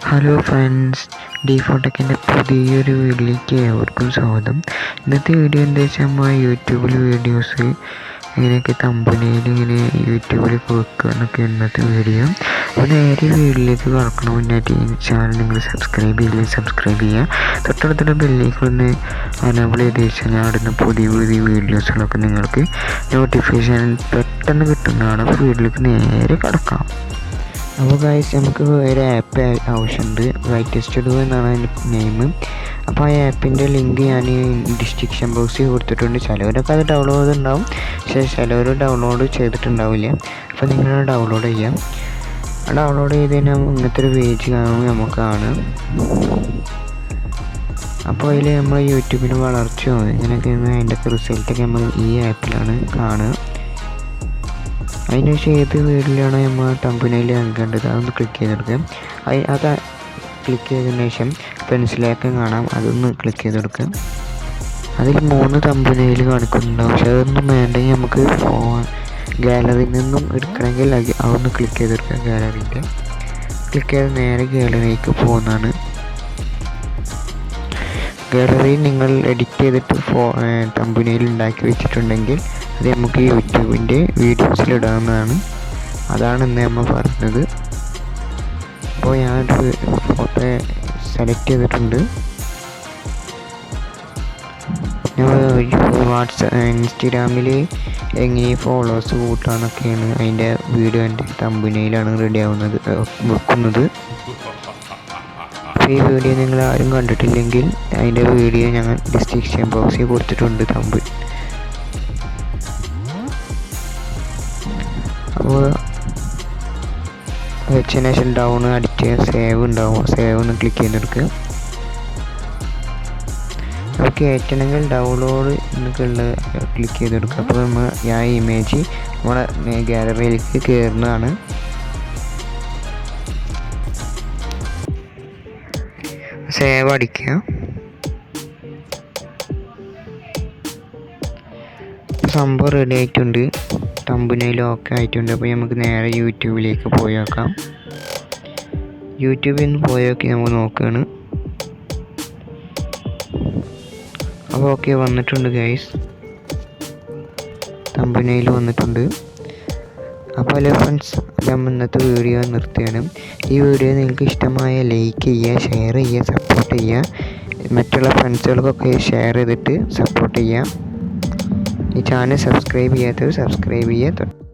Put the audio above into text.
Hello friends, ഡിഫോടെക്കിൻ്റെ പുതിയൊരു വീഡിയോയിലേക്ക് ഏവർക്കും സ്വാഗതം. ഇന്നത്തെ വീഡിയോ എന്താ വെച്ചാൽ നമ്മൾ യൂട്യൂബിൽ വീഡിയോസ് ഇങ്ങനെയൊക്കെ തമ്പനയിൽ ഇങ്ങനെ യൂട്യൂബിൽ കൊടുക്കുക എന്നൊക്കെ ഇന്നത്തെ വീഡിയോ. അപ്പോൾ നേരെ വീഡിയോയിലേക്ക് കടക്കണം മുന്നായിട്ട് ഈ ചാനൽ നിങ്ങൾ സബ്സ്ക്രൈബ് ചെയ്യില്ലെങ്കിൽ സബ്സ്ക്രൈബ് ചെയ്യുക. തൊട്ടടുത്തുള്ള ബെല്ലേക്കൊന്ന് അനേബിൾ ചെയ്ത് വെച്ചാൽ ഞാൻ ഇടുന്ന പുതിയ പുതിയ വീഡിയോസുകളൊക്കെ നിങ്ങൾക്ക് നോട്ടിഫിക്കേഷൻ പെട്ടെന്ന് കിട്ടുന്നതാണ്. അപ്പോൾ വീഡിയോയിലേക്ക് നേരെ കടക്കാം. അപ്പോൾ ഗൈസ്, നമുക്ക് ഒരു ആപ്പ് ആവശ്യമുണ്ട്. റൈറ്റ് സ്റ്റുഡിയോ എന്നാണ് അതിൻ്റെ നെയിം. അപ്പോൾ ആ ആപ്പിൻ്റെ ലിങ്ക് ഞാൻ ഡിസ്ക്രിപ്ഷൻ ബോക്സിൽ കൊടുത്തിട്ടുണ്ട്. ചിലവരൊക്കെ അത് ഡൗൺലോഡ് ഉണ്ടാവും, പക്ഷേ ചിലവർ ഡൗൺലോഡ് ചെയ്തിട്ടുണ്ടാവില്ല. അപ്പോൾ നിങ്ങൾ ഡൗൺലോഡ് ചെയ്യാം. ഡൗൺലോഡ് ചെയ്ത് കഴിഞ്ഞാൽ ഇങ്ങനത്തെ ഒരു പേജ് കാണുമ്പോൾ നമുക്കാണ്. അപ്പോൾ അതിൽ നമ്മൾ യൂട്യൂബിന് വളർച്ചയോ ഇങ്ങനെയൊക്കെയാണ് അതിൻ്റെ റിസൾട്ടൊക്കെ നമ്മൾ ഈ ആപ്പിലാണ് കാണുക. അതിനുശേഷം ഏത് വീഡിയോയിലാണ് നമ്മൾ തമ്പനയിൽ നൽകേണ്ടത് അതൊന്ന് ക്ലിക്ക് ചെയ്തെടുക്കുക. അത് ക്ലിക്ക് ചെയ്തതിന് ശേഷം പെൻസിലേക്ക് കാണാം, അതൊന്ന് ക്ലിക്ക് ചെയ്തെടുക്കുക. അതിൽ 3 തമ്പനയിൽ കാണിക്കുന്നുണ്ടാവും, പക്ഷെ അതൊന്നും വേണ്ടെങ്കിൽ നമുക്ക് ഗാലറിയിൽ നിന്നും എടുക്കണമെങ്കിൽ അതൊന്ന് ക്ലിക്ക് ചെയ്തെടുക്കുക. ഗാലറിൻ്റെ ക്ലിക്ക് ചെയ്ത് നേരെ ഗാലറിയിലേക്ക് പോകുന്നതാണ്. ഗാലറിയിൽ നിങ്ങൾ എഡിറ്റ് ചെയ്തിട്ട് തമ്പനയിൽ ഉണ്ടാക്കി വെച്ചിട്ടുണ്ടെങ്കിൽ അത് നമുക്ക് യൂട്യൂബിൻ്റെ വീഡിയോസിലിടാവുന്നതാണ്. അതാണ് ഇന്ന് നമ്മൾ പറഞ്ഞത്. അപ്പോൾ ഞാനൊരു ഫോട്ടോ സെലക്ട് ചെയ്തിട്ടുണ്ട്. ഞാൻ ഇൻസ്റ്റഗ്രാമിൽ എങ്ങനെ ഫോളോവേഴ്സ് കൂട്ടാന്നൊക്കെയാണ് അതിൻ്റെ വീഡിയോ എൻ്റെ തമ്പനയിലാണ് റെഡി ആവുന്നത് വെക്കുന്നത്. അപ്പോൾ ഈ വീഡിയോ നിങ്ങൾ ആരും കണ്ടിട്ടില്ലെങ്കിൽ അതിൻ്റെ വീഡിയോ ഞങ്ങൾ ഡിസ്ക്രിപ്ഷൻ ബോക്സിൽ കൊടുത്തിട്ടുണ്ട് തമ്പ്. അപ്പോൾ വെച്ചതിന് ശേഷം ഡൗൺ അടിച്ച് സേവ് ഉണ്ടാവും, സേവ് ഒന്ന് ക്ലിക്ക് ചെയ്തെടുക്കുക. അപ്പോൾ കയറ്റണമെങ്കിൽ ഡൗൺലോഡ് എന്നൊക്കെയുള്ള ക്ലിക്ക് ചെയ്തെടുക്കുക. അപ്പോൾ ഞാൻ ഇമേജ് നമ്മുടെ ഗാലറിയിലേക്ക് കയറുന്നതാണ്. സേവ് അടിക്കുക. സംഭവം റെഡി ആയിട്ടുണ്ട്, തമ്പനയിൽ ഓക്കെ ആയിട്ടുണ്ട്. അപ്പോൾ നമുക്ക് നേരെ യൂട്യൂബിലേക്ക് പോയി നോക്കാം. യൂട്യൂബിൽ നിന്ന് പോയി നോക്കി നമുക്ക് നോക്കുകയാണ്. അപ്പോൾ ഓക്കെ വന്നിട്ടുണ്ട് ഗൈസ്, തമ്പനയിൽ വന്നിട്ടുണ്ട്. അപ്പോൾ ഹലോ ഫ്രണ്ട്സ്, നമ്മൾ ഇന്നത്തെ വീഡിയോ നിർത്തുകയാണ്. ഈ വീഡിയോ നിങ്ങൾക്ക് ഇഷ്ടമായ ലൈക്ക് ചെയ്യുക, ഷെയർ ചെയ്യുക, സപ്പോർട്ട് ചെയ്യുക. മറ്റുള്ള ഫ്രണ്ട്സുകൾക്കൊക്കെ ഷെയർ ചെയ്തിട്ട് സപ്പോർട്ട് ചെയ്യുക. ഈ ചാനൽ സബ്സ്ക്രൈബ് ചെയ്യാത്തവർ സബ്സ്ക്രൈബ് ചെയ്യുക.